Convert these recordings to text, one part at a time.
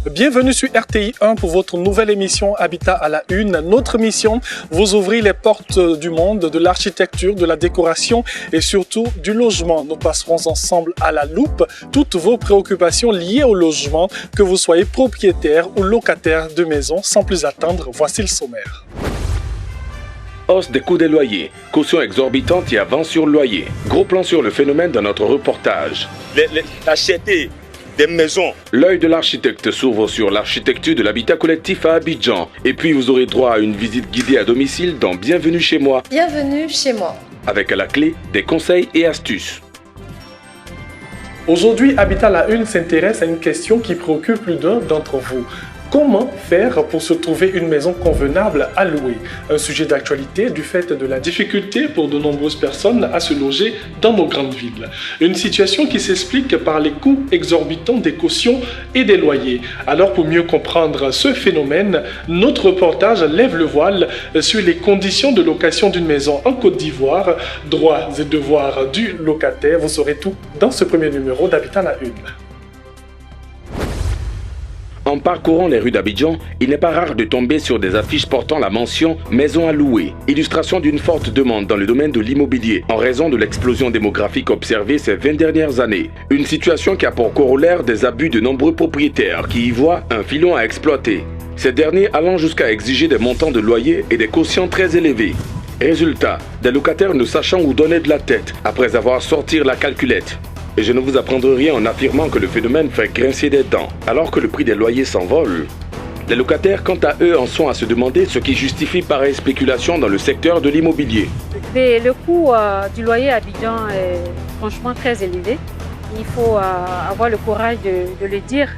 Bienvenue sur RTI 1 pour votre nouvelle émission Habitat à la Une. Notre mission, vous ouvrir les portes du monde, de l'architecture, de la décoration et surtout du logement. Nous passerons ensemble à la loupe toutes vos préoccupations liées au logement, que vous soyez propriétaire ou locataire de maison. Sans plus attendre, voici le sommaire. Hausse des coûts des loyers, caution exorbitante et avance sur le loyer. Gros plan sur le phénomène dans notre reportage. La cherté des maisons. L'œil de l'architecte s'ouvre sur l'architecture de l'habitat collectif à Abidjan. Et puis vous aurez droit à une visite guidée à domicile dans Bienvenue chez moi. Bienvenue chez moi. Avec à la clé des conseils et astuces. Aujourd'hui, Habitat à la Une s'intéresse à une question qui préoccupe plus d'un d'entre vous. Comment faire pour se trouver une maison convenable à louer? Un sujet d'actualité du fait de la difficulté pour de nombreuses personnes à se loger dans nos grandes villes. Une situation qui s'explique par les coûts exorbitants des cautions et des loyers. Alors pour mieux comprendre ce phénomène, notre reportage lève le voile sur les conditions de location d'une maison en Côte d'Ivoire, droits et devoirs du locataire. Vous saurez tout dans ce premier numéro d'Habitat à la Une. En parcourant les rues d'Abidjan, il n'est pas rare de tomber sur des affiches portant la mention « Maison à louer », illustration d'une forte demande dans le domaine de l'immobilier en raison de l'explosion démographique observée ces 20 dernières années. Une situation qui a pour corollaire des abus de nombreux propriétaires qui y voient un filon à exploiter. Ces derniers allant jusqu'à exiger des montants de loyer et des cautions très élevés. Résultat, des locataires ne sachant où donner de la tête après avoir sorti la calculette. Et je ne vous apprendrai rien en affirmant que le phénomène fait grincer des dents, alors que le prix des loyers s'envole. Les locataires, quant à eux, en sont à se demander ce qui justifie pareille spéculation dans le secteur de l'immobilier. Le coût du loyer à Abidjan est franchement très élevé. Il faut avoir le courage de le dire.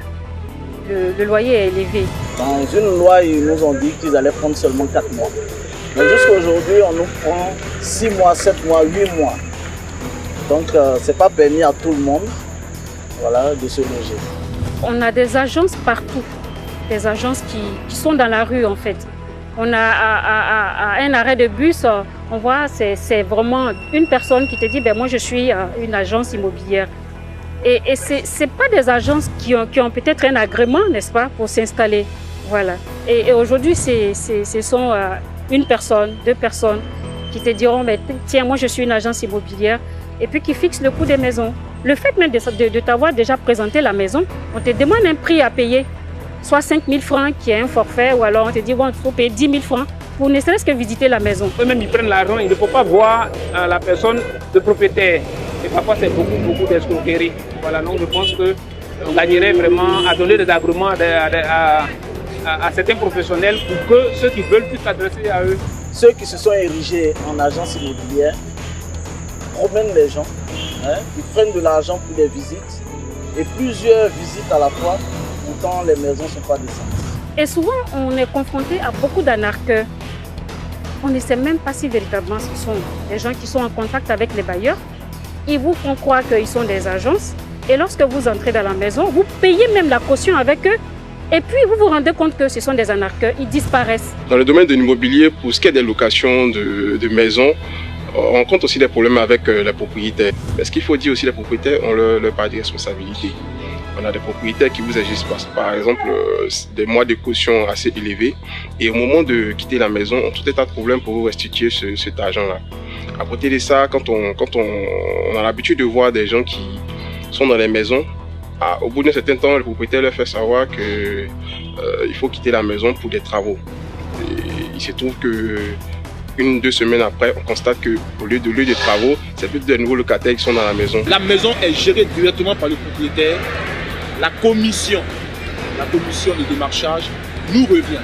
Le loyer est élevé. Dans une loi, ils nous ont dit qu'ils allaient prendre seulement 4 mois. Mais jusqu'à aujourd'hui, on nous prend 6 mois, 7 mois, 8 mois. Donc, ce n'est pas permis à tout le monde de se loger. On a des agences partout, des agences qui sont dans la rue en fait. On a à un arrêt de bus, on voit, c'est vraiment une personne qui te dit moi je suis une agence immobilière. Et ce n'est pas des agences qui ont peut-être un agrément, n'est-ce pas, pour s'installer. Voilà. Et aujourd'hui, ce sont une personne, 2 personnes qui te diront tiens, moi je suis une agence immobilière. Et puis qui fixe le coût des maisons. Le fait même de t'avoir déjà présenté la maison, on te demande un prix à payer, soit 5 000 francs qui est un forfait, ou alors on te dit il faut payer 10 000 francs pour ne serait-ce que visiter la maison. Eux-mêmes ils prennent l'argent, il ne faut pas voir la personne de propriétaire. Et parfois c'est beaucoup d'escroquerie. Voilà, donc je pense qu'on gagnerait vraiment à donner des agréments à certains professionnels pour que ceux qui veulent puissent s'adresser à eux. Ceux qui se sont érigés en agence immobilière promènent les gens, ils prennent de l'argent pour des visites et plusieurs visites à la fois, pourtant les maisons ne sont pas décentes. Et souvent on est confronté à beaucoup d'arnaqueurs. On ne sait même pas si véritablement ce sont des gens qui sont en contact avec les bailleurs. Ils vous font croire qu'ils sont des agences et lorsque vous entrez dans la maison, vous payez même la caution avec eux. Et puis vous vous rendez compte que ce sont des arnaqueurs, ils disparaissent. Dans le domaine de l'immobilier, pour ce qui est des locations de maisons, on rencontre aussi des problèmes avec les propriétaires. Parce qu'il faut dire aussi les propriétaires ont leur part de responsabilité. On a des propriétaires qui vous agissent par exemple des mois de caution assez élevés et au moment de quitter la maison, on a tout un tas de problèmes pour vous restituer cet argent-là. À côté de ça, quand on a l'habitude de voir des gens qui sont dans les maisons, au bout d'un certain temps, le propriétaire leur fait savoir qu'il faut quitter la maison pour des travaux. Et il se trouve que 1-2 semaines après, on constate qu'au lieu de travaux, c'est plus de nouveaux locataires qui sont dans la maison. La maison est gérée directement par le propriétaire. La commission de démarchage nous revient.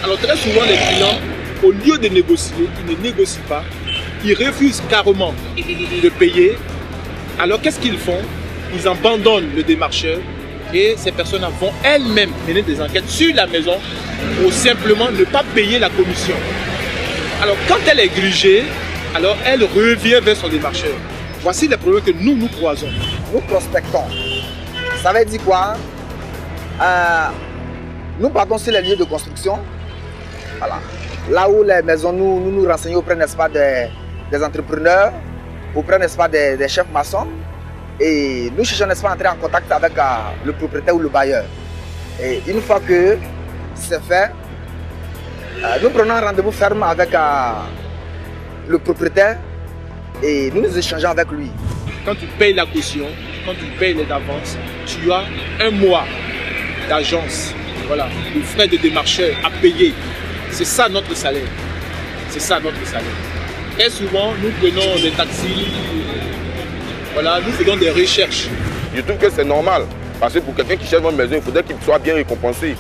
Alors très souvent, les clients, au lieu de négocier, ils ne négocient pas. Ils refusent carrément de payer. Alors qu'est-ce qu'ils font? Ils abandonnent le démarcheur et ces personnes vont elles-mêmes mener des enquêtes sur la maison pour simplement ne pas payer la commission. Alors quand elle est grugée, alors elle revient vers son démarcheur. Voici les problèmes que nous croisons. Nous prospectons. Ça veut dire quoi? Nous partons sur les lieux de construction. Voilà. Là où les maisons, nous renseignons auprès, n'est-ce pas, des entrepreneurs, auprès, n'est-ce pas, des chefs maçons. Et nous cherchons, n'est-ce pas, à entrer en contact avec le propriétaire ou le bailleur. Et une fois que c'est fait, nous prenons un rendez-vous ferme avec le propriétaire et nous échangeons avec lui. Quand tu payes la caution, quand tu payes les avances, tu as un mois d'agence, voilà, de frais de démarcheur à payer. C'est ça notre salaire. C'est ça notre salaire. Très souvent, nous prenons des taxis, voilà, nous faisons des recherches. Je trouve que c'est normal, parce que pour quelqu'un qui cherche une maison, il faudrait qu'il soit bien récompensé.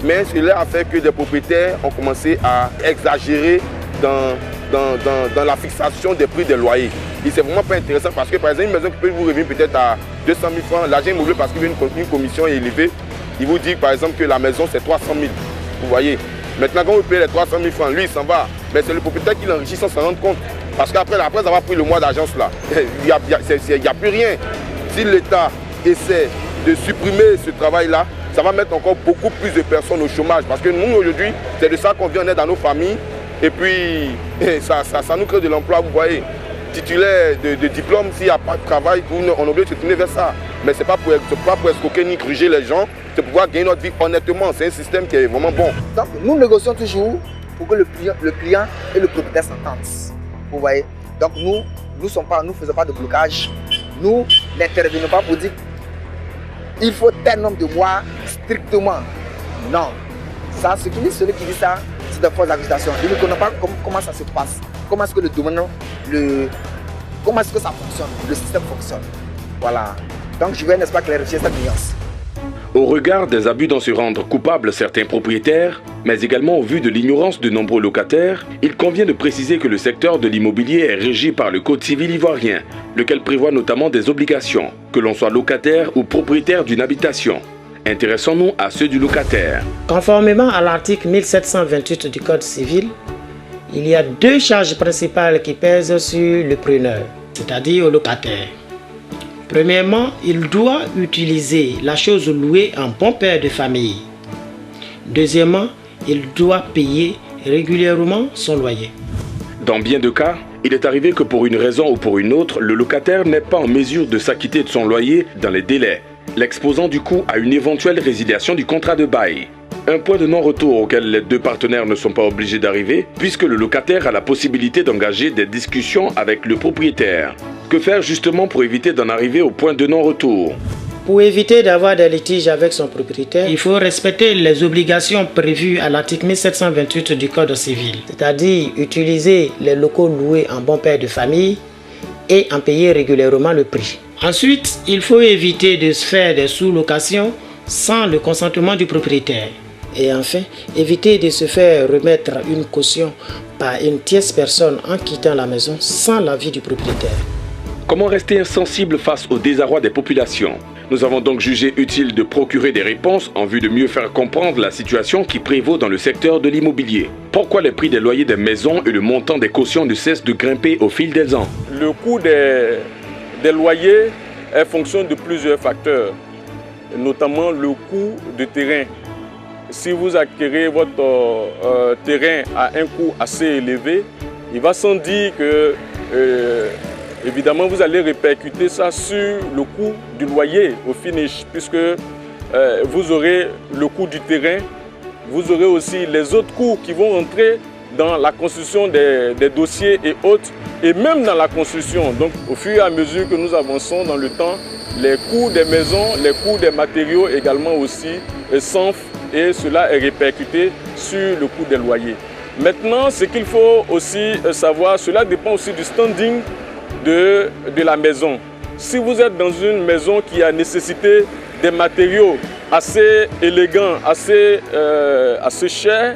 Mais cela a fait que des propriétaires ont commencé à exagérer dans la fixation des prix des loyers. Et c'est vraiment pas intéressant parce que par exemple, une maison qui peut vous revenir peut-être à 200 000 francs, l'agent immobilier parce qu'il veut une commission élevée, il vous dit par exemple que la maison c'est 300 000. Vous voyez. Maintenant quand vous payez les 300 000 francs, lui il s'en va. Mais c'est le propriétaire qui l'enrichit sans s'en rendre compte. Parce qu'après avoir pris le mois d'agence là, il n'y a plus rien. Si l'État essaie de supprimer ce travail-là, ça va mettre encore beaucoup plus de personnes au chômage. Parce que nous aujourd'hui, c'est de ça qu'on vient en aide à nos familles. Et puis ça nous crée de l'emploi, vous voyez. Titulaire de diplôme, s'il n'y a pas de travail, on est obligé de se tourner vers ça. Mais ce n'est pas pour escroquer ni gruger les gens, c'est pour pouvoir gagner notre vie honnêtement. C'est un système qui est vraiment bon. Donc nous négocions toujours pour que le client et le propriétaire s'entendent. Vous voyez. Donc nous ne faisons pas de blocage. Nous n'intervenons pas pour dire il faut tel nombre de mois strictement. Non. Ça, celui qui dit ça, c'est de fausses accusations. Il ne connaît pas comment ça se passe. Comment est-ce que le domaine, comment est-ce que ça fonctionne, le système fonctionne. Voilà. Donc je vais, n'est-ce pas, clarifier cette nuance. Au regard des abus dont se rendent coupables certains propriétaires, mais également au vu de l'ignorance de nombreux locataires, il convient de préciser que le secteur de l'immobilier est régi par le Code civil ivoirien, lequel prévoit notamment des obligations, que l'on soit locataire ou propriétaire d'une habitation. Intéressons-nous à ceux du locataire. Conformément à l'article 1728 du Code civil, il y a deux charges principales qui pèsent sur le preneur, c'est-à-dire au locataire. Premièrement, il doit utiliser la chose louée en bon père de famille. Deuxièmement, il doit payer régulièrement son loyer. Dans bien de cas, il est arrivé que pour une raison ou pour une autre, le locataire n'est pas en mesure de s'acquitter de son loyer dans les délais, l'exposant du coup à une éventuelle résiliation du contrat de bail. Un point de non-retour auquel les deux partenaires ne sont pas obligés d'arriver, puisque le locataire a la possibilité d'engager des discussions avec le propriétaire. Que faire justement pour éviter d'en arriver au point de non-retour? Pour éviter d'avoir des litiges avec son propriétaire, il faut respecter les obligations prévues à l'article 1728 du Code civil, c'est-à-dire utiliser les locaux loués en bon père de famille et en payer régulièrement le prix. Ensuite, il faut éviter de se faire des sous-locations sans le consentement du propriétaire. Et enfin, éviter de se faire remettre une caution par une tierce personne en quittant la maison sans l'avis du propriétaire. Comment rester insensible face au désarroi des populations? Nous avons donc jugé utile de procurer des réponses en vue de mieux faire comprendre la situation qui prévaut dans le secteur de l'immobilier. Pourquoi les prix des loyers des maisons et le montant des cautions ne cessent de grimper au fil des ans? Le coût des loyers est fonction de plusieurs facteurs, notamment le coût du terrain. Si vous acquérez votre terrain à un coût assez élevé, il va sans dire que évidemment vous allez répercuter ça sur le coût du loyer au finish, puisque vous aurez le coût du terrain, vous aurez aussi les autres coûts qui vont entrer dans la construction des dossiers et autres, et même dans la construction. Donc au fur et à mesure que nous avançons dans le temps, les coûts des maisons, les coûts des matériaux également aussi s'enflent, et cela est répercuté sur le coût des loyers. Maintenant, ce qu'il faut aussi savoir, cela dépend aussi du standing de la maison. Si vous êtes dans une maison qui a nécessité des matériaux assez élégants, assez chers,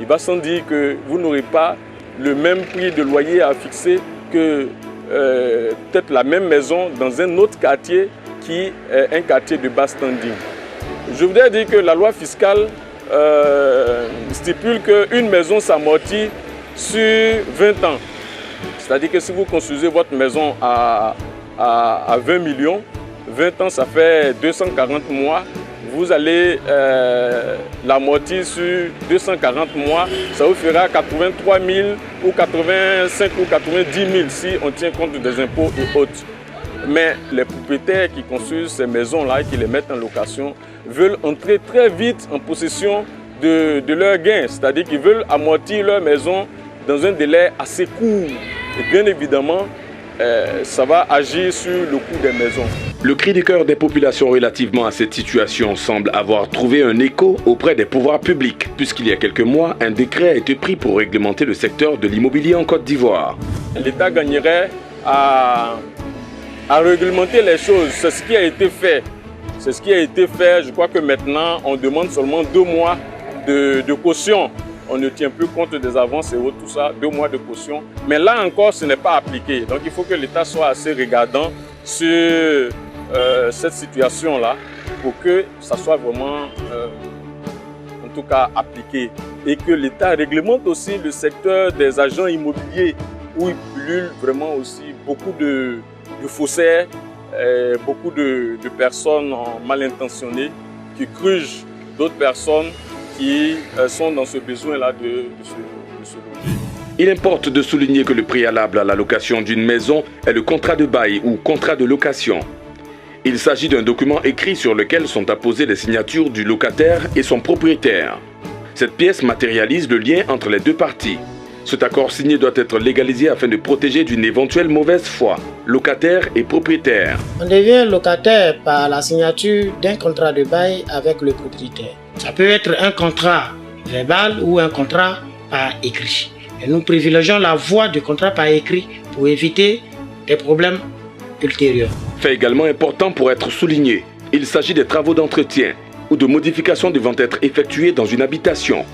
il va sans dire que vous n'aurez pas le même prix de loyer à fixer que peut-être la même maison dans un autre quartier qui est un quartier de bas standing. Je voudrais dire que la loi fiscale stipule qu'une maison s'amortit sur 20 ans. C'est-à-dire que si vous construisez votre maison à 20 millions, 20 ans ça fait 240 mois, vous allez l'amortir sur 240 mois, ça vous fera 83 000 ou 85 ou 90 000 si on tient compte des impôts et autres. Mais les propriétaires qui construisent ces maisons-là et qui les mettent en location veulent entrer très vite en possession de leurs gains. C'est-à-dire qu'ils veulent amortir leur maison dans un délai assez court. Et bien évidemment, ça va agir sur le coût des maisons. Le cri du cœur des populations relativement à cette situation semble avoir trouvé un écho auprès des pouvoirs publics, puisqu'il y a quelques mois, un décret a été pris pour réglementer le secteur de l'immobilier en Côte d'Ivoire. L'État gagnerait à réglementer les choses. C'est ce qui a été fait. C'est ce qui a été fait. Je crois que maintenant, on demande seulement 2 mois de caution. On ne tient plus compte des avances et autres, tout ça, 2 mois de caution. Mais là encore, ce n'est pas appliqué. Donc il faut que l'État soit assez regardant sur cette situation-là pour que ça soit vraiment, en tout cas, appliqué. Et que l'État réglemente aussi le secteur des agents immobiliers où il pullule vraiment aussi beaucoup de faussaires, beaucoup de personnes mal intentionnées qui crugent d'autres personnes qui sont dans ce besoin-là de se loger. Il importe de souligner que le préalable à la location d'une maison est le contrat de bail ou contrat de location. Il s'agit d'un document écrit sur lequel sont apposées les signatures du locataire et son propriétaire. Cette pièce matérialise le lien entre les 2 parties. Cet accord signé doit être légalisé afin de protéger d'une éventuelle mauvaise foi, locataire et propriétaire. On devient locataire par la signature d'un contrat de bail avec le propriétaire. Ça peut être un contrat verbal ou un contrat par écrit. Et nous privilégions la voie du contrat par écrit pour éviter des problèmes ultérieurs. Fait également important pour être souligné, il s'agit des travaux d'entretien ou de modifications devant être effectués dans une habitation.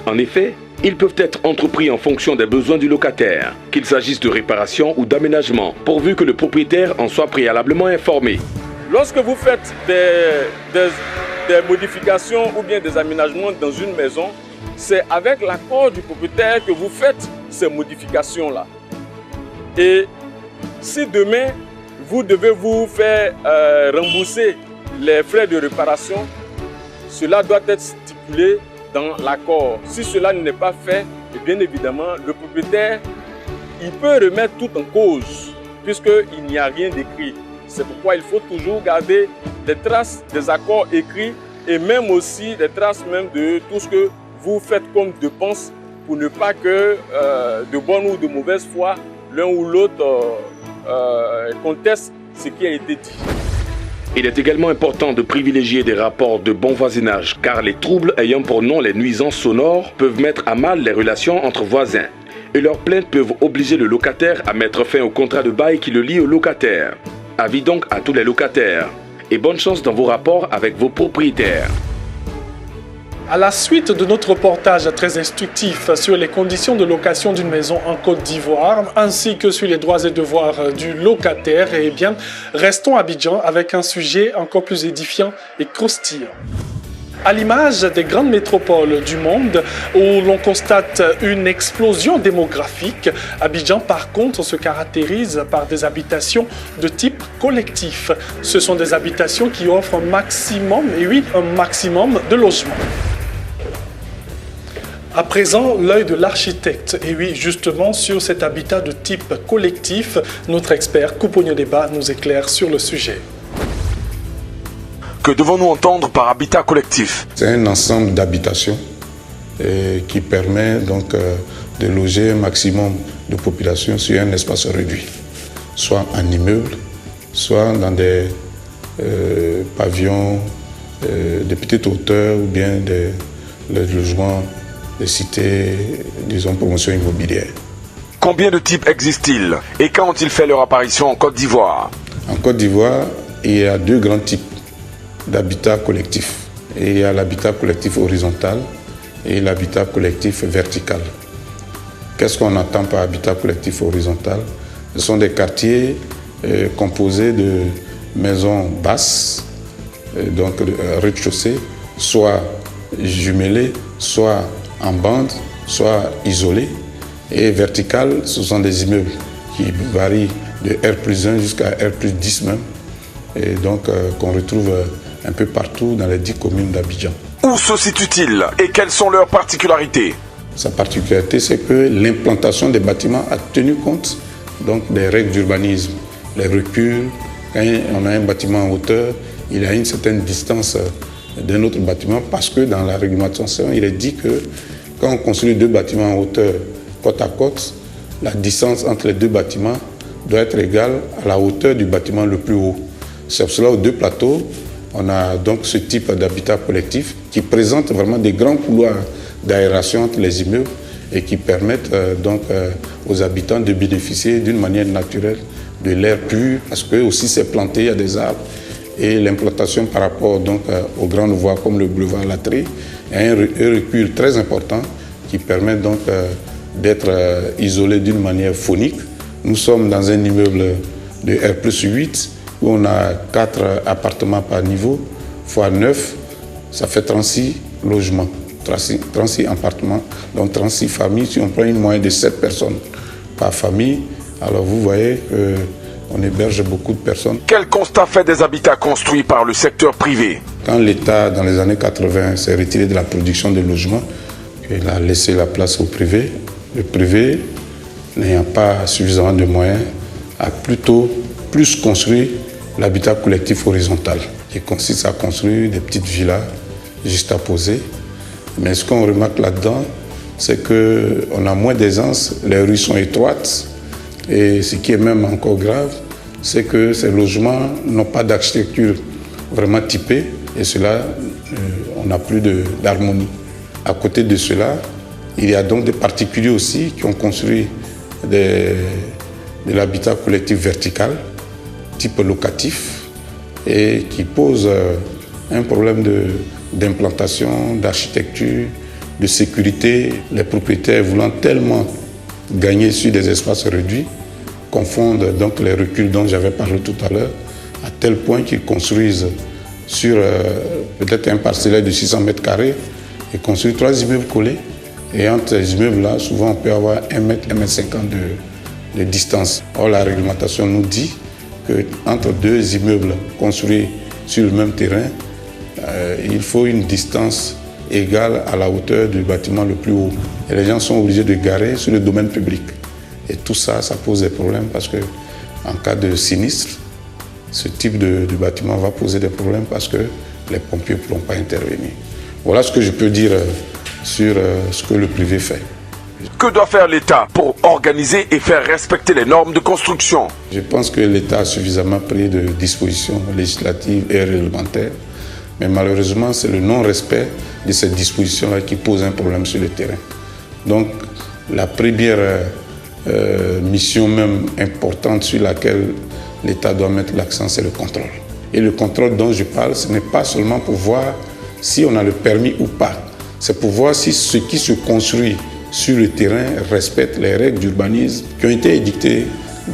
En effet, ils peuvent être entrepris en fonction des besoins du locataire, qu'il s'agisse de réparation ou d'aménagement, pourvu que le propriétaire en soit préalablement informé. Lorsque vous faites des modifications ou bien des aménagements dans une maison, c'est avec l'accord du propriétaire que vous faites ces modifications-là. Et si demain, vous devez vous faire rembourser les frais de réparation, cela doit être stipulé dans l'accord. Si cela n'est pas fait, et bien évidemment, le propriétaire, il peut remettre tout en cause, puisqu'il n'y a rien d'écrit. C'est pourquoi il faut toujours garder des traces des accords écrits et même aussi des traces même de tout ce que vous faites comme dépenses pour ne pas que de bonne ou de mauvaise foi, l'un ou l'autre conteste ce qui a été dit. Il est également important de privilégier des rapports de bon voisinage, car les troubles ayant pour nom les nuisances sonores peuvent mettre à mal les relations entre voisins. Et leurs plaintes peuvent obliger le locataire à mettre fin au contrat de bail qui le lie au locataire. Avis donc à tous les locataires. Et bonne chance dans vos rapports avec vos propriétaires. À la suite de notre reportage très instructif sur les conditions de location d'une maison en Côte d'Ivoire, ainsi que sur les droits et devoirs du locataire, eh bien, restons à Abidjan avec un sujet encore plus édifiant et croustillant. À l'image des grandes métropoles du monde où l'on constate une explosion démographique, Abidjan par contre se caractérise par des habitations de type collectif. Ce sont des habitations qui offrent un maximum de logements. À présent, l'œil de l'architecte. Et oui, justement, sur cet habitat de type collectif, notre expert Koupogno Deba nous éclaire sur le sujet. Que devons-nous entendre par habitat collectif? C'est un ensemble d'habitations qui permet donc de loger un maximum de population sur un espace réduit, soit en immeuble, soit dans des pavillons de petite hauteur ou bien des logements de cités, disons, promotion immobilière. Combien de types existent-ils et quand ont-ils fait leur apparition en Côte d'Ivoire? En Côte d'Ivoire, il y a 2 grands types d'habitat collectif. Il y a l'habitat collectif horizontal et l'habitat collectif vertical. Qu'est-ce qu'on entend par habitat collectif horizontal? Ce sont des quartiers composés de maisons basses, donc rez-de-chaussée, soit jumelées, soit en bande, soit isolés. Et vertical, ce sont des immeubles qui varient de R+1 jusqu'à R+10 même. Et donc qu'on retrouve un peu partout dans les 10 communes d'Abidjan. Où se situe-t-il et quelles sont leurs particularités? Sa particularité, c'est que l'implantation des bâtiments a tenu compte donc des règles d'urbanisme, les reculs, Quand on a un bâtiment en hauteur, il a une certaine distance d'un autre bâtiment parce que dans la réglementation, il est dit que quand on construit 2 bâtiments en hauteur côte à côte, la distance entre les 2 bâtiments doit être égale à la hauteur du bâtiment le plus haut. C'est pour cela aux 2 plateaux, on a donc ce type d'habitat collectif qui présente vraiment des grands couloirs d'aération entre les immeubles et qui permettent donc aux habitants de bénéficier d'une manière naturelle de l'air pur, parce que aussi c'est planté, il y a des arbres, et l'implantation par rapport donc aux grandes voies comme le boulevard Latré a un recul très important qui permet donc d'être isolé d'une manière phonique. Nous sommes dans un immeuble de R+8 où on a 4 appartements par niveau, fois 9, ça fait 36 logements, 36 appartements, donc 36 familles. Si on prend une moyenne de 7 personnes par famille, alors vous voyez qu'on héberge beaucoup de personnes. Quel constat fait des habitats construits par le secteur privé? Quand l'État, dans les années 80, s'est retiré de la production de logements, il a laissé la place au privé. Le privé, n'ayant pas suffisamment de moyens, a plutôt plus construit l'habitat collectif horizontal, qui consiste à construire des petites villas juste à poser. Mais ce qu'on remarque là-dedans, c'est qu'on a moins d'aisance, les rues sont étroites, et ce qui est même encore grave, c'est que ces logements n'ont pas d'architecture vraiment typée, et cela, on n'a plus d'harmonie. À côté de cela, il y a donc des particuliers aussi qui ont construit de l'habitat collectif vertical, type locatif, et qui pose un problème d'implantation, d'architecture, de sécurité. Les propriétaires voulant tellement gagner sur des espaces réduits confondent donc les reculs dont j'avais parlé tout à l'heure, à tel point qu'ils construisent sur peut-être un parcellaire de 600 mètres carrés et construisent 3 immeubles collés. Et entre les immeubles-là, souvent on peut avoir 1 mètre, 1 mètre 50 de distance. Or, la réglementation nous dit qu'entre 2 immeubles construits sur le même terrain, il faut une distance égale à la hauteur du bâtiment le plus haut. Et les gens sont obligés de garer sur le domaine public. Et tout ça, ça pose des problèmes parce qu'en cas de sinistre, ce type de bâtiment va poser des problèmes parce que les pompiers ne pourront pas intervenir. Voilà ce que je peux dire sur ce que le privé fait. Que doit faire l'État pour organiser et faire respecter les normes de construction? Je pense que l'État a suffisamment pris de dispositions législatives et réglementaires, mais malheureusement, c'est le non-respect de ces dispositions-là qui pose un problème sur le terrain. Donc, la première mission même importante sur laquelle l'État doit mettre l'accent, c'est le contrôle. Et le contrôle dont je parle, ce n'est pas seulement pour voir si on a le permis ou pas, c'est pour voir si ce qui se construit sur le terrain respecte les règles d'urbanisme qui ont été édictées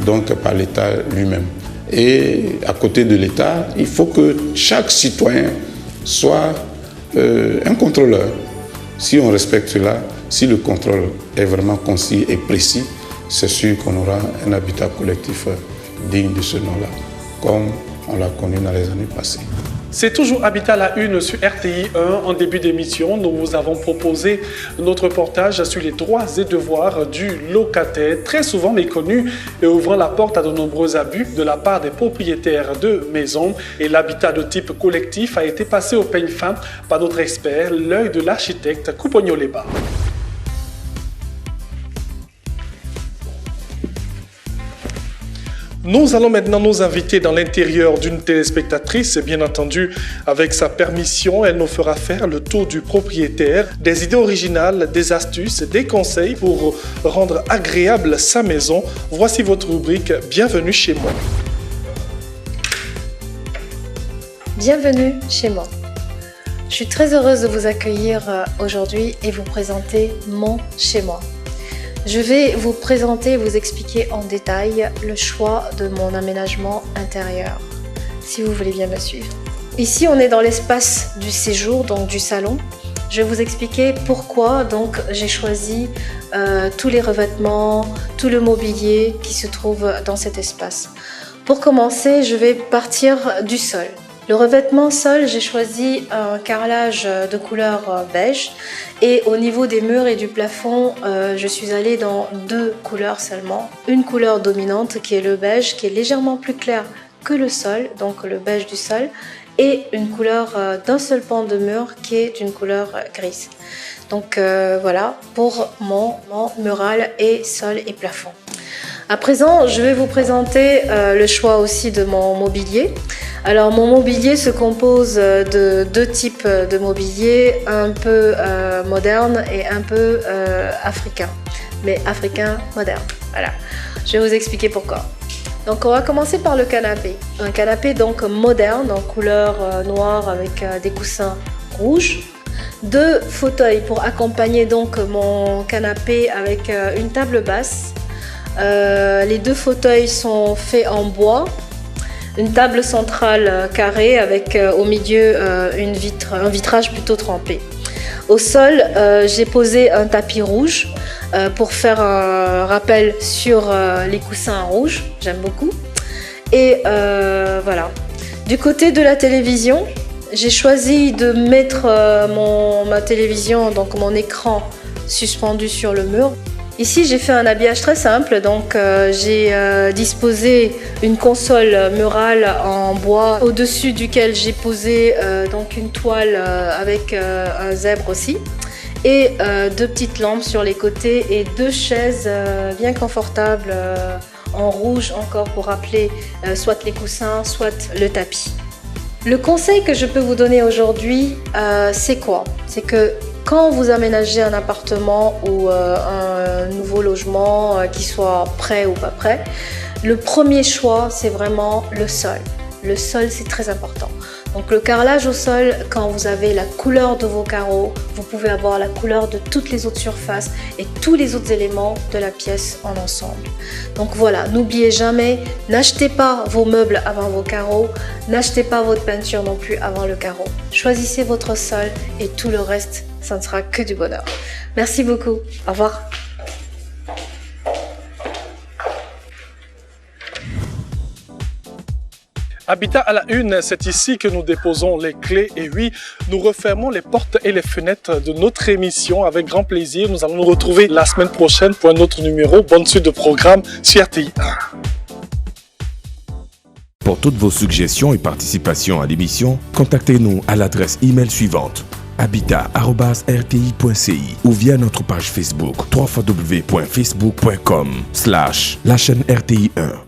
donc par l'État lui-même. Et à côté de l'État, il faut que chaque citoyen soit un contrôleur. Si on respecte cela, si le contrôle est vraiment concis et précis, c'est sûr qu'on aura un habitat collectif digne de ce nom-là, comme on l'a connu dans les années passées. C'est toujours Habitat la Une sur RTI 1. En début d'émission, nous vous avons proposé notre reportage sur les droits et devoirs du locataire, très souvent méconnu et ouvrant la porte à de nombreux abus de la part des propriétaires de maisons. Et l'habitat de type collectif a été passé au peigne fin par notre expert, l'œil de l'architecte Koupogno-Leba. Nous allons maintenant nous inviter dans l'intérieur d'une téléspectatrice, et bien entendu, avec sa permission, elle nous fera faire le tour du propriétaire, des idées originales, des astuces, des conseils pour rendre agréable sa maison. Voici votre rubrique « Bienvenue chez moi ». Bienvenue chez moi. Je suis très heureuse de vous accueillir aujourd'hui et vous présenter mon chez moi. Je vais vous présenter et vous expliquer en détail le choix de mon aménagement intérieur, si vous voulez bien me suivre. Ici, on est dans l'espace du séjour, donc du salon. Je vais vous expliquer pourquoi donc j'ai choisi tous les revêtements, tout le mobilier qui se trouve dans cet espace. Pour commencer, je vais partir du sol. Le revêtement sol, j'ai choisi un carrelage de couleur beige et au niveau des murs et du plafond, je suis allée dans 2 couleurs seulement. Une couleur dominante qui est le beige, qui est légèrement plus clair que le sol, donc le beige du sol, et une couleur d'un seul pan de mur qui est d'une couleur grise. Donc voilà pour mon mural et sol et plafond. À présent, je vais vous présenter le choix aussi de mon mobilier. Alors mon mobilier se compose de deux types de mobilier, un peu moderne et un peu africain, mais africain moderne. Voilà, je vais vous expliquer pourquoi. Donc on va commencer par le canapé. Un canapé donc moderne en couleur noire avec des coussins rouges. Deux fauteuils pour accompagner donc mon canapé avec une table basse. Les deux fauteuils sont faits en bois. Une table centrale carrée avec au milieu un vitrage plutôt trempé. Au sol, j'ai posé un tapis rouge pour faire un rappel sur les coussins rouges. J'aime beaucoup. Et voilà. Du côté de la télévision, j'ai choisi de mettre ma télévision, donc mon écran suspendu sur le mur. Ici, j'ai fait un habillage très simple, donc j'ai disposé une console murale en bois au-dessus duquel j'ai posé donc une toile avec un zèbre aussi et deux petites lampes sur les côtés et deux chaises bien confortables en rouge encore pour rappeler soit les coussins, soit le tapis. Le conseil que je peux vous donner aujourd'hui, c'est quoi? C'est que quand vous aménagez un appartement ou un nouveau logement, qu'il soit prêt ou pas prêt, le premier choix, c'est vraiment le sol. Le sol, c'est très important. Donc le carrelage au sol, quand vous avez la couleur de vos carreaux, vous pouvez avoir la couleur de toutes les autres surfaces et tous les autres éléments de la pièce en ensemble. Donc voilà, n'oubliez jamais, n'achetez pas vos meubles avant vos carreaux, n'achetez pas votre peinture non plus avant le carreau. Choisissez votre sol et tout le reste, ça ne sera que du bonheur. Merci beaucoup. Au revoir. Habitat à la une, c'est ici que nous déposons les clés et oui, nous refermons les portes et les fenêtres de notre émission avec grand plaisir. Nous allons nous retrouver la semaine prochaine pour un autre numéro. Bonne suite de programme sur RTI 1. Pour toutes vos suggestions et participations à l'émission, contactez-nous à l'adresse email suivante: habitat@rti.ci ou via notre page Facebook www.facebook.com/la chaîne RTI 1.